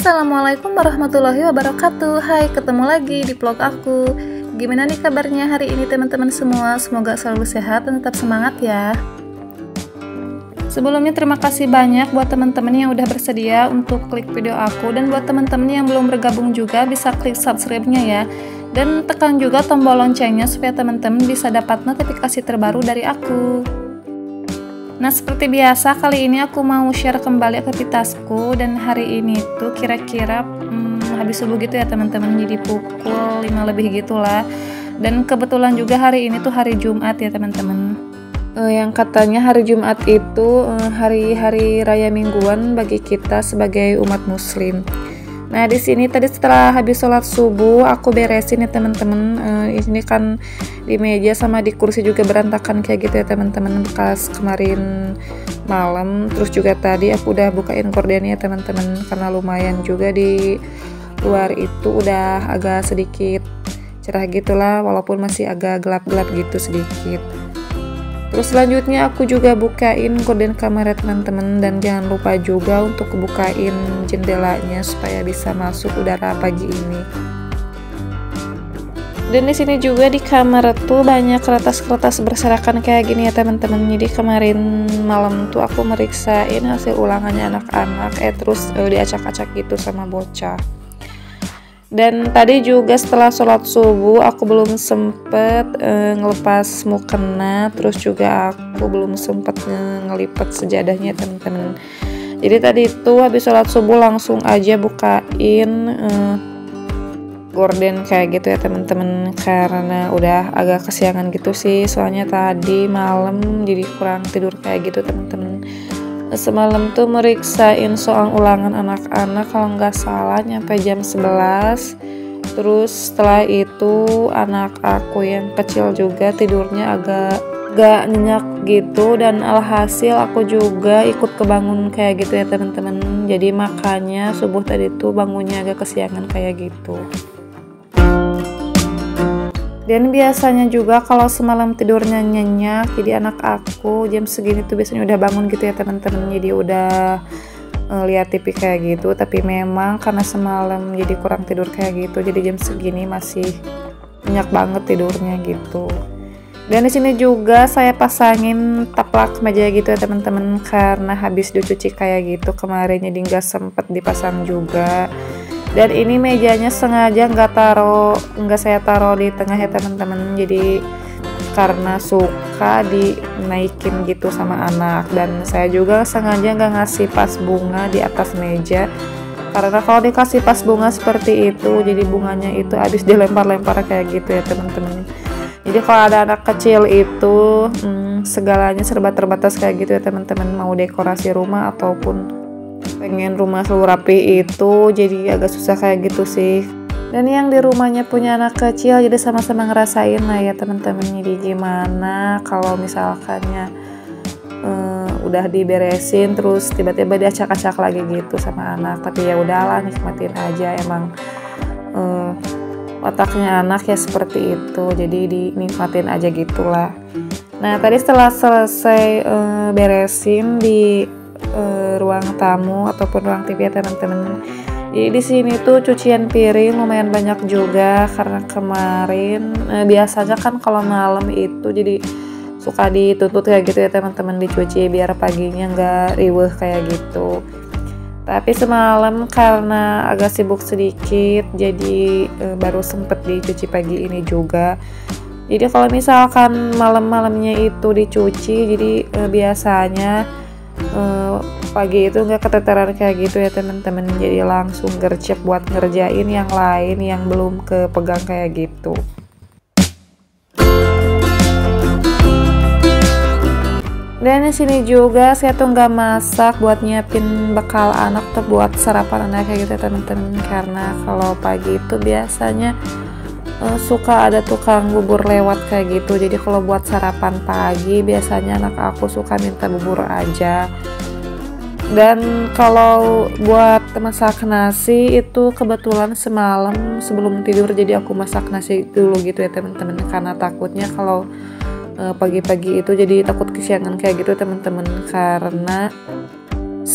Assalamualaikum warahmatullahi wabarakatuh. Hai, ketemu lagi di vlog aku. Gimana nih kabarnya hari ini teman-teman semua? Semoga selalu sehat dan tetap semangat ya. Sebelumnya terima kasih banyak buat teman-teman yang udah bersedia untuk klik video aku, dan buat teman-teman yang belum bergabung juga bisa klik subscribe-nya ya. Dan tekan juga tombol loncengnya supaya teman-teman bisa dapat notifikasi terbaru dari aku. Nah, seperti biasa kali ini aku mau share kembali aktivitasku, dan hari ini tuh kira-kira habis subuh gitu ya teman-teman, jadi pukul 5 lebih gitulah. Dan kebetulan juga hari ini tuh hari Jumat ya teman-teman. Yang katanya hari Jumat itu hari-hari raya mingguan bagi kita sebagai umat muslim. Nah, di sini tadi setelah habis sholat subuh aku beresin ya teman-teman. Ini kan di meja sama di kursi juga berantakan kayak gitu ya teman-teman, bekas kemarin malam. Terus juga tadi aku udah bukain gordennya teman-teman, karena lumayan juga di luar itu udah agak sedikit cerah gitulah, walaupun masih agak gelap-gelap gitu sedikit. Terus selanjutnya aku juga bukain gorden kamar ya teman-teman, dan jangan lupa juga untuk bukain jendelanya supaya bisa masuk udara pagi ini. Dan di sini juga di kamar tuh banyak kertas-kertas berserakan kayak gini ya teman-teman. Jadi kemarin malam tuh aku meriksain hasil ulangannya anak-anak, terus diacak-acak gitu sama bocah. Dan tadi juga setelah sholat subuh aku belum sempet ngelepas mukena, terus juga aku belum sempet ngelipat sejadahnya teman-teman. Jadi tadi itu habis sholat subuh langsung aja bukain gorden kayak gitu ya teman-teman, karena udah agak kesiangan gitu sih, soalnya tadi malam jadi kurang tidur kayak gitu teman-teman. Semalam tuh meriksain soal ulangan anak-anak, kalau nggak salah nyampe jam 11. Terus setelah itu anak aku yang kecil juga tidurnya agak nyenyak gitu, dan alhasil aku juga ikut kebangun kayak gitu ya teman-teman. Jadi makanya subuh tadi tuh bangunnya agak kesiangan kayak gitu. Dan biasanya juga kalau semalam tidurnya nyenyak, jadi anak aku jam segini tuh biasanya udah bangun gitu ya teman-teman. Jadi udah lihat TV kayak gitu. Tapi memang karena semalam jadi kurang tidur kayak gitu, jadi jam segini masih nyenyak banget tidurnya gitu. Dan di sini juga saya pasangin taplak meja gitu ya teman-teman, karena habis dicuci kayak gitu kemarin, jadi nggak sempet dipasang juga. Dan ini mejanya sengaja nggak saya taruh di tengah ya teman-teman, jadi karena suka dinaikin gitu sama anak. Dan saya juga sengaja nggak ngasih vas bunga di atas meja, karena kalau dikasih vas bunga seperti itu jadi bunganya itu habis dilempar-lempar kayak gitu ya teman-teman. Jadi kalau ada anak kecil itu segalanya serba terbatas kayak gitu ya teman-teman, mau dekorasi rumah ataupun pengen rumah selalu rapi itu jadi agak susah kayak gitu sih. Dan yang di rumahnya punya anak kecil jadi sama-sama ngerasain lah ya teman-teman. Jadi gimana kalau misalkannya udah diberesin terus tiba-tiba diacak-acak lagi gitu sama anak. Tapi ya udahlah, nikmatin aja, emang otaknya anak ya seperti itu, jadi dinikmatin aja gitulah. Nah, tadi setelah selesai beresin di ruang tamu ataupun ruang TV ya teman-teman. Jadi di sini tuh cucian piring lumayan banyak juga, karena kemarin biasanya kan kalau malam itu jadi suka dituntut kayak gitu ya teman-teman, dicuci biar paginya nggak riweuh kayak gitu. Tapi semalam karena agak sibuk sedikit, jadi baru sempet dicuci pagi ini juga. Jadi kalau misalkan malam-malamnya itu dicuci, jadi biasanya pagi itu nggak keteteran kayak gitu ya teman-teman, jadi langsung gercep buat ngerjain yang lain yang belum kepegang kayak gitu. Dan di sini juga saya tuh nggak masak buat nyiapin bekal anak tuh buat sarapan anak kayak gitu ya teman-teman, karena kalau pagi itu biasanya suka ada tukang bubur lewat kayak gitu. Jadi kalau buat sarapan pagi biasanya anak aku suka minta bubur aja. Dan kalau buat masak nasi itu kebetulan semalam sebelum tidur jadi aku masak nasi dulu gitu ya teman-teman, karena takutnya kalau pagi-pagi itu jadi takut kesiangan kayak gitu teman-teman, karena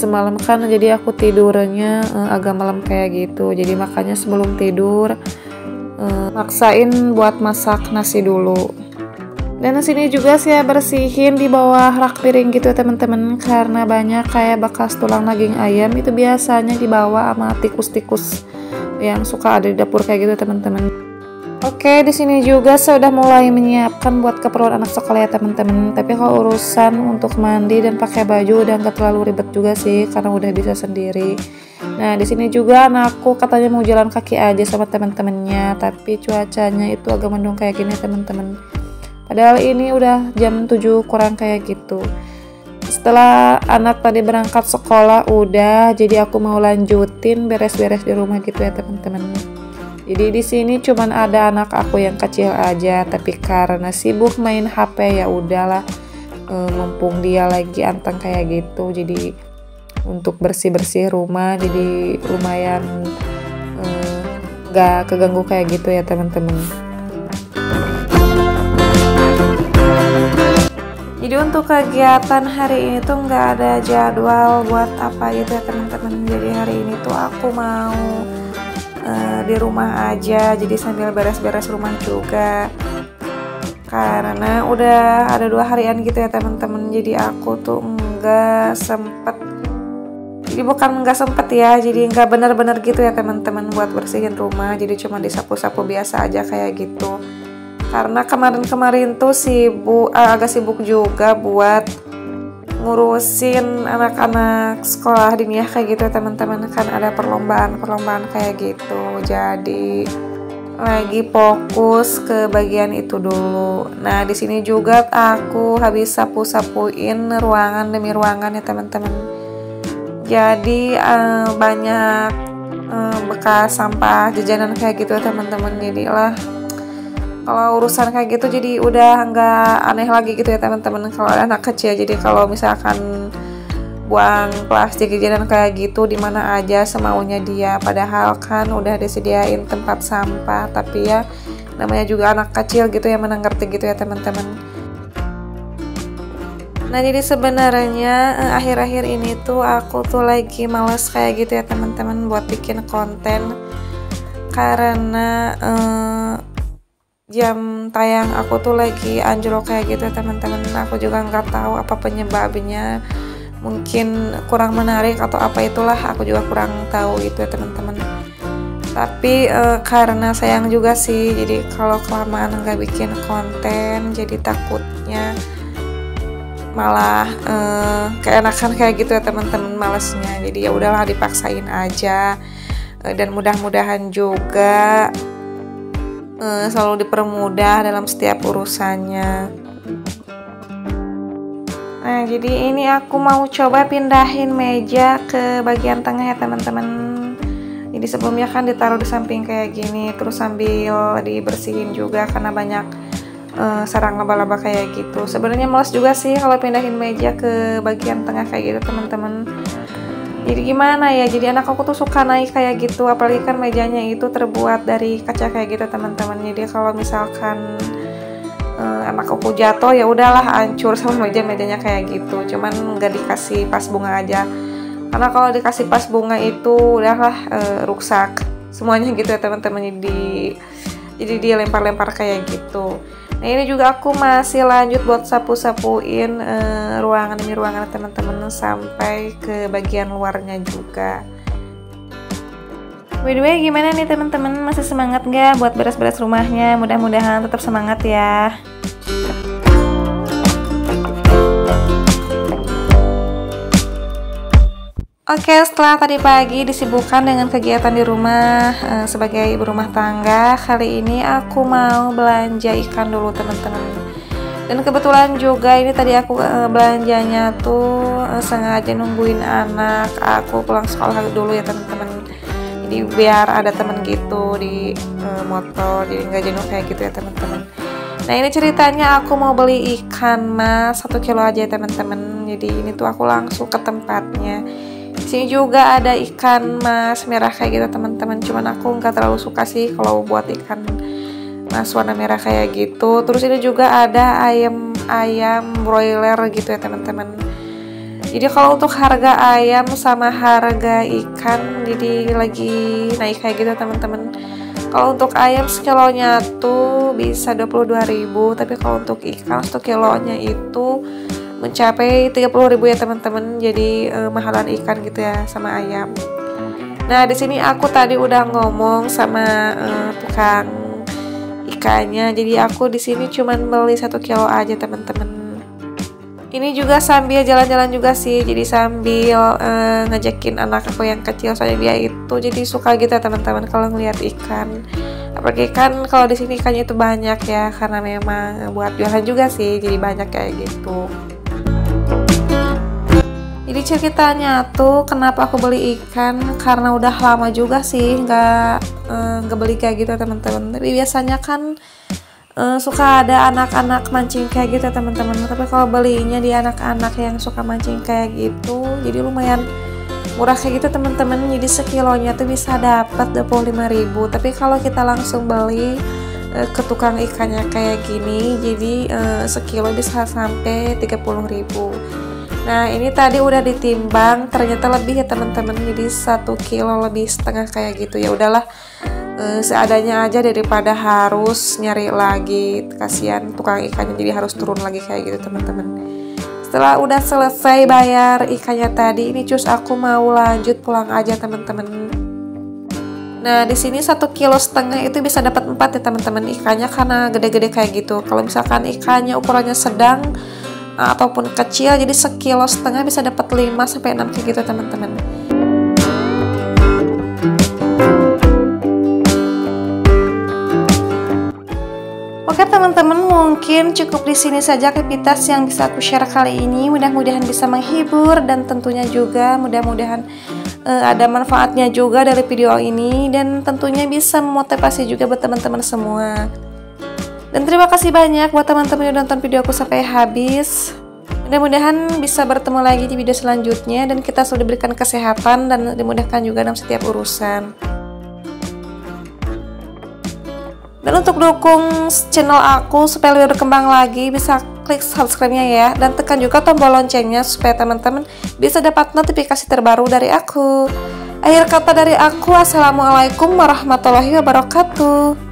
semalam kan jadi aku tidurnya agak malam kayak gitu, jadi makanya sebelum tidur maksain buat masak nasi dulu. Dan sini juga saya bersihin di bawah rak piring gitu ya teman-teman, karena banyak kayak bekas tulang daging ayam itu biasanya dibawa sama tikus-tikus yang suka ada di dapur kayak gitu teman-teman. Oke, di sini juga saya udah mulai menyiapkan buat keperluan anak sekolah ya teman-teman. Tapi kalau urusan untuk mandi dan pakai baju udah nggak terlalu ribet juga sih, karena udah bisa sendiri. Nah, di sini juga anakku katanya mau jalan kaki aja sama teman-temannya, tapi cuacanya itu agak mendung kayak gini teman-teman. Padahal ini udah jam 7 kurang kayak gitu. Setelah anak tadi berangkat sekolah udah, jadi aku mau lanjutin beres-beres di rumah gitu ya teman-teman. Jadi di sini cuman ada anak aku yang kecil aja, tapi karena sibuk main HP ya udahlah, mumpung dia lagi anteng kayak gitu, jadi untuk bersih-bersih rumah jadi lumayan gak keganggu kayak gitu ya teman-teman. Jadi untuk kegiatan hari ini tuh nggak ada jadwal buat apa gitu ya teman-teman. Jadi hari ini tuh aku mau di rumah aja, jadi sambil beres-beres rumah juga. Karena udah ada 2 harian gitu ya teman-teman. Jadi aku tuh nggak sempet. Jadi bukan nggak sempet ya, jadi nggak bener-bener gitu ya teman-teman buat bersihin rumah. Jadi cuma disapu-sapu biasa aja kayak gitu. Karena kemarin-kemarin tuh agak sibuk juga buat ngurusin anak-anak sekolah diniyah kayak gitu ya teman-teman, kan ada perlombaan kayak gitu. Jadi lagi fokus ke bagian itu dulu. Nah, di sini juga aku habis sapu-sapuin ruangan demi ruangan ya teman-teman. Jadi banyak bekas sampah jajanan kayak gitu ya teman-teman. Jadilah kalau urusan kayak gitu jadi udah nggak aneh lagi gitu ya teman-teman kalau ada anak kecil. Jadi kalau misalkan buang plastik jajanan kayak gitu di mana aja semaunya dia, padahal kan udah disediain tempat sampah, tapi ya namanya juga anak kecil gitu ya, mana ngerti gitu ya teman-teman. Nah, jadi sebenarnya akhir-akhir ini tuh aku tuh lagi males kayak gitu ya teman-teman buat bikin konten, karena jam tayang aku tuh lagi anjlok kayak gitu ya teman-teman. Aku juga nggak tahu apa penyebabnya, mungkin kurang menarik atau apa itulah, aku juga kurang tahu gitu ya teman-teman. Tapi karena sayang juga sih, jadi kalau kelamaan nggak bikin konten jadi takutnya malah keenakan kayak gitu ya teman-teman, malesnya. Jadi ya udahlah, dipaksain aja, dan mudah-mudahan juga selalu dipermudah dalam setiap urusannya. Nah, jadi ini aku mau coba pindahin meja ke bagian tengah ya teman-teman. Jadi sebelumnya kan ditaruh di samping kayak gini, terus sambil dibersihin juga karena banyak sarang laba-laba kayak gitu. Sebenarnya males juga sih kalau pindahin meja ke bagian tengah kayak gitu teman-teman. Jadi gimana ya, jadi anak aku tuh suka naik kayak gitu, apalagi kan mejanya itu terbuat dari kaca kayak gitu teman-teman. Jadi kalau misalkan anak aku jatuh ya udahlah, hancur sama mejanya kayak gitu. Cuman nggak dikasih pas bunga aja, karena kalau dikasih pas bunga itu udahlah rusak semuanya gitu ya teman-teman. Jadi dia lempar-lempar kayak gitu. Nah, ini juga aku masih lanjut buat sapu-sapuin ruangan demi ruangan teman-teman sampai ke bagian luarnya juga. By the way, gimana nih teman-teman, masih semangat nggak buat beres-beres rumahnya? Mudah-mudahan tetap semangat ya. Oke, setelah tadi pagi disibukkan dengan kegiatan di rumah sebagai ibu rumah tangga, kali ini aku mau belanja ikan dulu teman-teman. Dan kebetulan juga ini tadi aku belanjanya tuh sengaja nungguin anak aku pulang sekolah dulu ya teman-teman. Jadi biar ada temen gitu di motor, jadi nggak jenuh kayak gitu ya teman-teman. Nah, ini ceritanya aku mau beli ikan mas 1 kilo aja ya teman-teman. Jadi ini tuh aku langsung ke tempatnya. Di sini juga ada ikan mas merah kayak gitu teman-teman. Cuman aku nggak terlalu suka sih kalau buat ikan mas warna merah kayak gitu. Terus ini juga ada ayam broiler gitu ya teman-teman. Jadi kalau untuk harga ayam sama harga ikan jadi lagi naik kayak gitu teman-teman. Kalau untuk ayam sekilonya tuh bisa 22.000, tapi kalau untuk ikan 1 kilonya itu mencapai 30.000 ya teman-teman. Jadi mahalan ikan gitu ya sama ayam. Nah, di sini aku tadi udah ngomong sama tukang ikannya. Jadi aku di sini cuman beli 1 kilo aja teman-teman. Ini juga sambil jalan-jalan juga sih, jadi sambil ngajakin anak aku yang kecil, soalnya dia itu jadi suka gitu ya teman-teman kalau ngeliat ikan. Apalagi kan kalau di sini ikannya itu banyak ya, karena memang buat jualan juga sih, jadi banyak kayak gitu. Jadi ceritanya tuh kenapa aku beli ikan, karena udah lama juga sih nggak beli kayak gitu teman-teman. Tapi biasanya kan suka ada anak-anak mancing kayak gitu teman-teman, tapi kalau belinya di anak-anak yang suka mancing kayak gitu jadi lumayan murah kayak gitu teman-teman. Jadi sekilonya tuh bisa dapat 25.000, tapi kalau kita langsung beli ke tukang ikannya kayak gini jadi sekilo bisa sampai 30.000. Nah, ini tadi udah ditimbang, ternyata lebih ya teman-teman, jadi 1,5 kilo lebih kayak gitu. Ya udahlah, seadanya aja daripada harus nyari lagi, kasihan tukang ikannya jadi harus turun lagi kayak gitu teman-teman. Setelah udah selesai bayar ikannya tadi, ini cus aku mau lanjut pulang aja teman-teman. Nah, di sini 1,5 kilo itu bisa dapat 4 ya teman-teman ikannya, karena gede-gede kayak gitu. Kalau misalkan ikannya ukurannya sedang ataupun kecil, jadi 1,5 kilo bisa dapat 5-6 kayak gitu teman-teman. Oke teman-teman, mungkin cukup di sini saja aktivitas yang bisa aku share kali ini. Mudah-mudahan bisa menghibur dan tentunya juga mudah-mudahan ada manfaatnya juga dari video ini, dan tentunya bisa memotivasi juga buat teman-teman semua. Dan terima kasih banyak buat teman-teman yang nonton video aku sampai habis. Mudah-mudahan bisa bertemu lagi di video selanjutnya, dan kita selalu diberikan kesehatan dan dimudahkan juga dalam setiap urusan. Dan untuk dukung channel aku supaya lebih berkembang lagi, bisa klik subscribe-nya ya, dan tekan juga tombol loncengnya supaya teman-teman bisa dapat notifikasi terbaru dari aku. Akhir kata dari aku, assalamualaikum warahmatullahi wabarakatuh.